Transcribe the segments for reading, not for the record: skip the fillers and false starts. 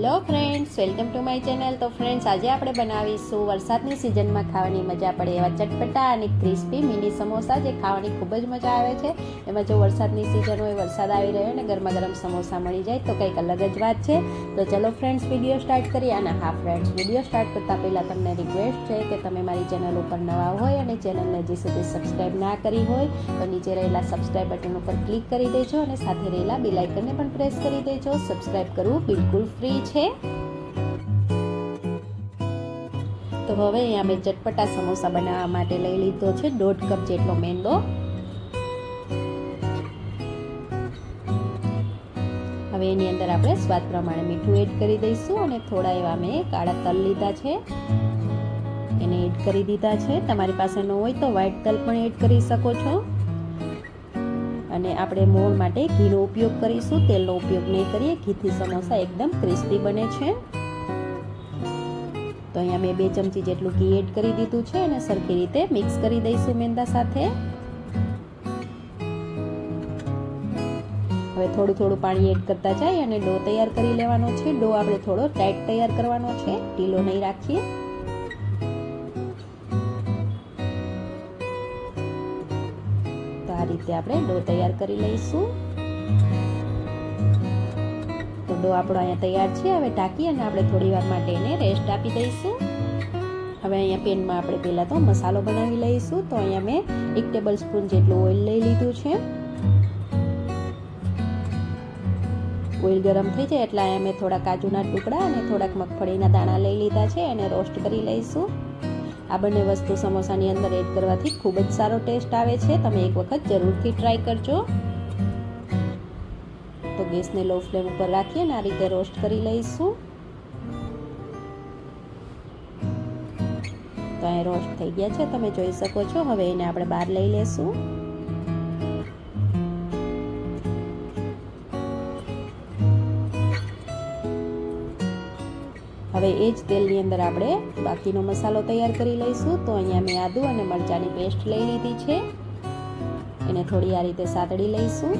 Hello friends, welcome to my channel. તો friends, આજે આપણે બનાવીશું વરસાદની સિઝનમાં ખાવાની મજા પડે એવા ચટપટા અને ક્રિસ્પી મિની સમોસા, જે ખાવાની ખૂબ જ મજા આવે છે. એમાં જો વરસાદની સિઝન હોય, વરસાદ આવી રહ્યો ને ગરમા ગરમ સમોસા મળી જાય તો કંઈક અલગ જ વાત છે. તો ચલો ફ્રેન્ડ્સ, વિડીયો સ્ટાર્ટ કરીએ. અને હા ફ્રેન્ડ્સ, વિડીયો સ્ટાર્ટ કરતાં પહેલાં તમને રિક્વેસ્ટ છે કે તમે મારી ચેનલ ઉપર નવા હોય અને ચેનલને હજી સુધી સબસ્ક્રાઈબ ના કરી હોય તો નીચે રહેલા સબસ્ક્રાઈબ બટન ઉપર ક્લિક કરી દેજો અને સાથે રહેલા બેલ આઇકનને પણ પ્રેસ કરી દેજો. સબસ્ક્રાઈબ કરવું બિલકુલ ફ્રી છે. તો હવે અહીંયા મેં ચટપટા સમોસા બનાવવા માટે લઈ લીધો છે 1.5 કપ જેટલો મેંદો. હવે એની અંદર આપણે સ્વાદ પ્રમાણે મીઠું એડ કરી દઈશું અને થોડા એવા મેં કાળા તલ લીધા છે, એને એડ કરી દીધા છે. તમારી પાસે ન હોય તો વ્હાઈટ તલ પણ એડ કરી શકો છો. અને આપણે મોણ માટે ઘીનો ઉપયોગ કરીશું, તેલનો ઉપયોગ નહીં કરીએ. ઘીથી સમોસા એકદમ ક્રિસ્પી બને છે. તો અહીંયા મેં 2 ચમચી જેટલું ઘી એડ કરી દીધું છે અને સરખી રીતે મિક્સ કરી દઈશું મેંદા સાથે. હવે થોડું થોડું પાણી એડ કરતા જાય અને ડો તૈયાર કરી લેવાનો છે. ડો આપણે થોડો ટાઈટ તૈયાર કરવાનો છે, ઢીલો નહીં રાખીએ. તો આ રીતે આપણે ડો તૈયાર કરી લઈશું. તો ડો આપણો અહીંયા તૈયાર છે. હવે ઢાંકી અને આપણે થોડી વાર માટે એને રેસ્ટ આપી દઈશું. હવે અહીંયા પેનમાં આપણે પહેલાં તો મસાલો બનાવી લઈશું. તો અહીંયા મેં 1 ટેબલ સ્પૂન જેટલું ઓઇલ લઈ લીધું છે. ઓઇલ ગરમ થઈ જાય એટલે અહીંયા મેં થોડા કાજુના ટુકડા અને થોડાક મગફળીના દાણા લઈ લીધા છે, એને રોસ્ટ કરી લઈશું. આ બંને વસ્તુ સમોસાની અંદર એડ કરવાથી ખૂબ જ સારો ટેસ્ટ આવે છે. તમે એક વખત જરૂરથી ટ્રાય કરજો. તો ગેસને લો ફ્લેમ ઉપર રાખી અને આ રીતે રોસ્ટ કરી લઈશું. તો અહીં રોસ્ટ થઈ ગયા છે, તમે જોઈ શકો છો. હવે એને આપણે બહાર લઈ લેશું. હવે એ જ તેલની અંદર આપણે બાકીનો મસાલો તૈયાર કરી લઈશું. તો અહીંયા મેં આદુ અને મરચાંની પેસ્ટ લઈ લીધી છે, એને થોડી આ રીતે સાતળી લઈશું.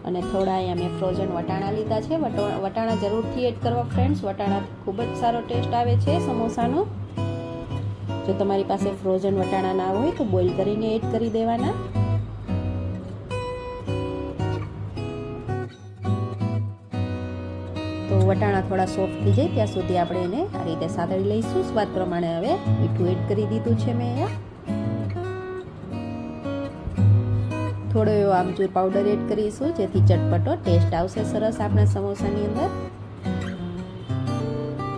અને થોડા અહીંયા મેં ફ્રોઝન વટાણા લીધા છે. વટાણા જરૂરથી એડ કરવા ફ્રેન્ડ્સ, વટાણાથી ખૂબ જ સારો ટેસ્ટ આવે છે સમોસાનો. જો તમારી પાસે ફ્રોઝન વટાણા ના હોય તો બોઇલ કરીને એડ કરી દેવાના. તો વટાણા થોડા સોફ્ટ થઈ જાય ત્યાં સુધી આપણે એને આ રીતે સાતળી લઈશું. સ્વાદ પ્રમાણે હવે મીઠું એડ કરી દીધું છે મેં અહીંયા. થોડો એવો આમચૂર પાવડર એડ કરીશું, જેથી ચટપટો ટેસ્ટ આવશે સરસ આપણા સમોસાની અંદર.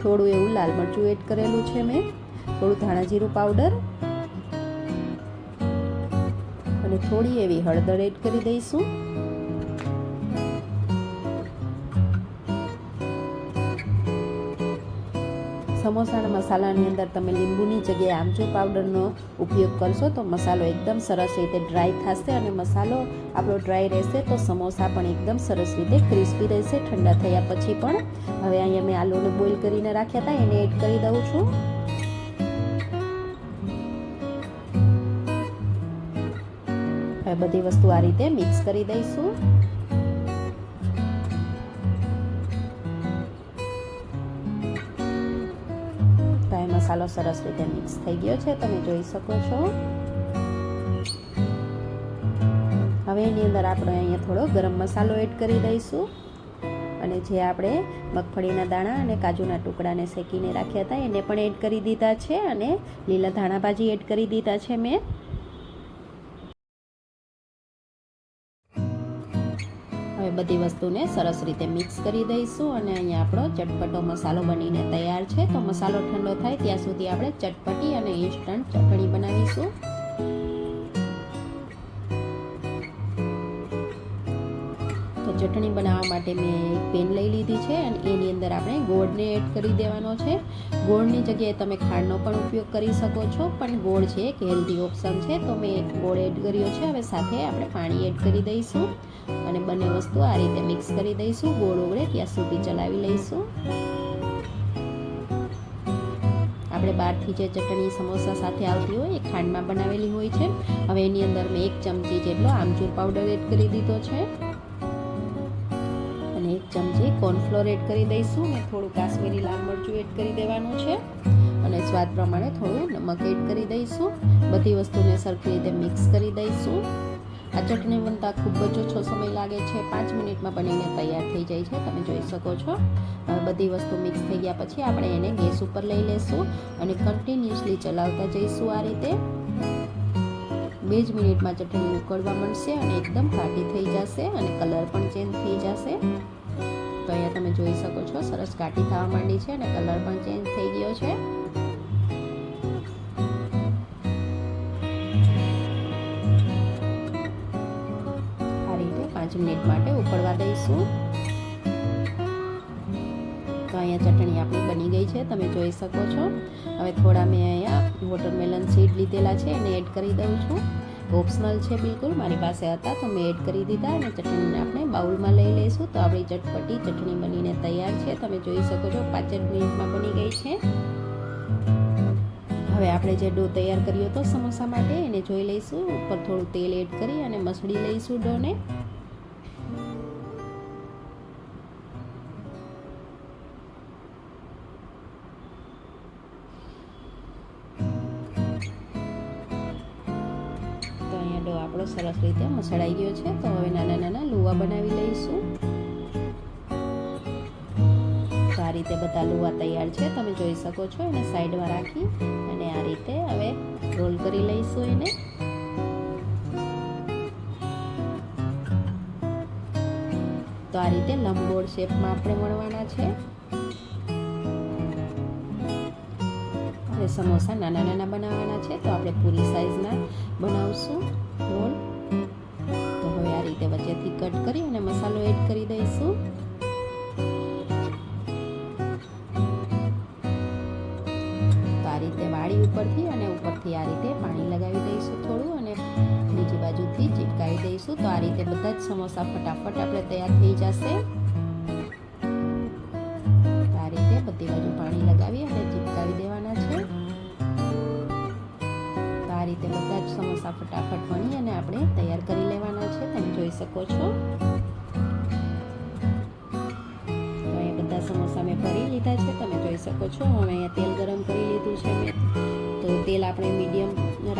થોડું એવું લાલ મરચું એડ કરેલું છે મેં, થોડું ધાણા જીરું પાવડર અને થોડી એવી હળદર એડ કરી દઈશું. સમોસાના મસાલાની અંદર તમે લીંબુની જગ્યાએ આમચૂર પાવડરનો ઉપયોગ કરશો તો મસાલો એકદમ સરસ રીતે ડ્રાય થશે અને મસાલો આપણો ડ્રાય રહેશે તો સમોસા પણ એકદમ સરસ રીતે ક્રિસ્પી રહેશે ઠંડા થયા પછી પણ. હવે અહીંયા મેં આલુને બોઇલ કરીને રાખ્યા હતા, એને એડ કરી દઉં છું. હવે બધી વસ્તુ આ રીતે મિક્સ કરી દઈશું. મસાલો સરસ રીતે મિક્સ થઈ ગયો છે, તમે જોઈ શકો છો. હવે એની અંદર આપણે અહીંયા થોડો ગરમ મસાલો એડ કરી દઈશું. અને જે આપણે મગફળીના દાણા અને કાજુના ટુકડાને શેકીને રાખ્યા હતા એને પણ એડ કરી દીધા છે. અને લીલા ધાણા ભાજી એડ કરી દીધા છે મેં. હવે બધી વસ્તુને સરસ રીતે મિક્સ કરી દઈશું. અને અહીંયા આપણો ચટપટો મસાલો બનીને તૈયાર છે. તો મસાલો ઠંડો થાય ત્યાં સુધી આપણે ચટપટી અને ઇન્સ્ટન્ટ ચટણી બનાવીશું. તો ચટણી બનાવવા માટે મેં એક પેન લઈ લીધી છે અને એની અંદર આપણે ગોળને એડ કરી દેવાનો છે. ગોળની જગ્યાએ તમે ખાંડનો પણ ઉપયોગ કરી શકો છો, પણ ગોળ છે એક હેલ્ધી ઓપ્શન છે, તો મેં એક ગોળ એડ કર્યો છે. હવે સાથે આપણે પાણી એડ કરી દઈશું અને બંને વસ્તુ આ રીતે મિક્સ કરી દઈશું. ગોળ ઓગળે ત્યાં સુધી ચલાવી લઈશું. આપણે બહારથી જે ચટણી સમોસા સાથે આવતી હોય એ ખાંડમાં બનાવેલી હોય છે. હવે એની અંદર મેં 1 ચમચી જેટલો આમચૂર પાવડર એડ કરી દીધો છે. અને 1 ચમચી કોર્નફ્લોર એડ કરી દઈશું અને થોડું કાશ્મીરી લાલ મરચું એડ કરી દેવાનું છે અને સ્વાદ પ્રમાણે થોડું નમક એડ કરી દઈશું. બધી વસ્તુને સરખી રીતે મિક્સ કરી દઈશું. આ ચટણી બનતા ખૂબ જ ઓછો સમય લાગે છે, 5 મિનિટમાં બનીને તૈયાર થઈ જાય છે, તમે જોઈ શકો છો. હવે બધી વસ્તુ મિક્સ થઈ ગયા પછી આપણે એને ગેસ ઉપર લઈ લેશું અને કન્ટિન્યુઅસલી ચલાવતા જઈશું. આ રીતે 2 જ મિનિટમાં ચટણી ઉકળવા માંડશે અને એકદમ ઘાટી થઈ જશે અને કલર પણ ચેન્જ થઈ જશે. તો અહીંયા તમે જોઈ શકો છો સરસ ઘાટી થવા માંડી છે અને કલર પણ ચેન્જ થઈ ગયો છે. આ રીતે 5 મિનિટ માટે ઉકળવા દઈશું. તો અહીંયા ચટણી આપણી બની ગઈ છે, તમે જોઈ શકો છો. હવે થોડા મેં અહીંયા વોટરમેલન સીડ લીધેલા છે એને એડ કરી દઉં છું. ઓપ્શનલ છે બિલકુલ, મારી પાસે હતા તો મેં એડ કરી દીધા અને ચટણીને આપણે બાઉલમાં લઈ લઈશું. તો આપણી ચટપટી ચટણી બનીને તૈયાર છે, તમે જોઈ શકો છો. 5 જ મિનિટમાં બની ગઈ છે. હવે આપણે જે ડો તૈયાર કર્યો હતો સમોસા માટે એને જોઈ લઈશું. ઉપર થોડું તેલ એડ કરી અને મસળી લઈશું ડોને. ડો આપણો સરસ રીતે મસળાઈ ગયો છે. તો હવે નાના નાના લુવા બનાવી લઈશું. તો આ રીતે બધા લુવા તૈયાર છે, તમે જોઈ શકો છો. એને સાઈડમાં રાખી અને આ રીતે હવે રોલ કરી લઈશું એને. તો આ રીતે લંબગોળ શેપમાં આપણે વણવાના છે. સમોસા નાના નાના બનાવવાના છે, તો આપણે પૂરી સાઈઝના બનાવશું રોલ. તો હવે આ રીતે વચ્ચેથી કટ કરી અને મસાલો એડ કરી દઈશું. તો આ રીતે વાળી ઉપરથી અને ઉપરથી આ રીતે પાણી લગાવી દઈશું થોડું અને બીજી બાજુથી ચીપકાવી દઈશું. તો આ રીતે બધા જ સમોસા ફટાફટ આપણે તૈયાર થઈ જશે. તો આ રીતે બધી બાજુ પાણી લગાવી અને ચીપકાવી દેવાના છે. આ રીતે બધા જ સમોસા ફટાફટ વણી અને આપણે તૈયાર કરી લેવાના છે, તમે જોઈ શકો છો. તો અહીંયા બધા સમોસા મેં ભરી લીધા છે, તમે જોઈ શકો છો. હવે અહીંયા તેલ ગરમ કરી લીધું છે મેં. તો તેલ આપણે મીડિયમ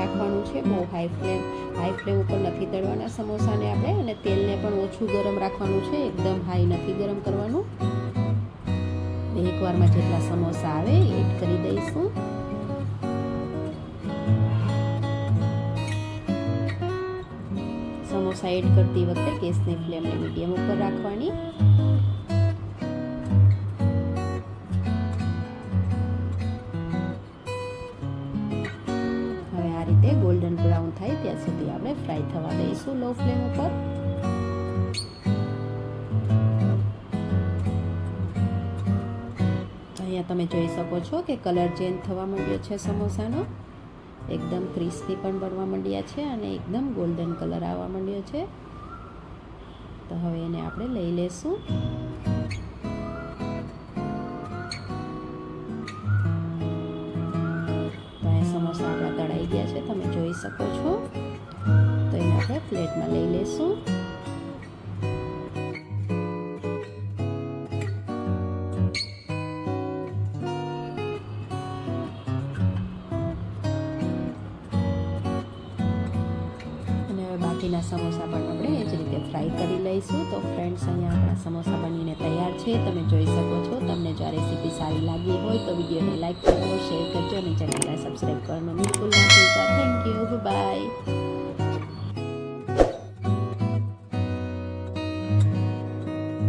રાખવાનું છે, બહુ હાઈ ફ્લેમ ઉપર નથી તળવાના સમોસાને આપણે. અને તેલને પણ ઓછું ગરમ રાખવાનું છે, એકદમ હાઈ નથી ગરમ કરવાનું. એકવારમાં જેટલા સમોસા આવે એડ કરી દઈશું. સમોસા એડ કરતી વખતે ગેસની ફ્લેમને મીડિયમ ઉપર રાખવાની. હવે આ રીતે ગોલ્ડન બ્રાઉન થાય ત્યાં સુધી આપણે ફ્રાય થવા દઈશું લો ફ્લેમ ઉપર. અહીંયા તમે જોઈ શકો છો કે કલર ચેન્જ થવા માંડ્યો છે સમોસાનો. એકદમ ક્રિસ્પી પણ બનવા માંડ્યા છે અને એકદમ ગોલ્ડન કલર આવવા માંડ્યો છે. તો હવે એને આપણે લઈ લેશું. તો આ સમોસા આપણા તળાઈ ગયા છે, તમે જોઈ શકો છો. તો એને આપણે પ્લેટમાં લઈ લેશું. બાકીના સમોસા પણ આપણે એ જ રીતે ફ્રાય કરી લઈશું. તો ફ્રેન્ડ્સ, અહીંયા આપણા સમોસા બનીને તૈયાર છે, તમે જોઈ શકો છો. તમને જો આ રેસીપી સારી લાગી હોય તો વિડીયોને લાઈક કરો, શેર કરજો અને ચેનલને સબસ્ક્રાઈબ કરવાનું બિલકુલ ના ભૂલતા. Thank you, by.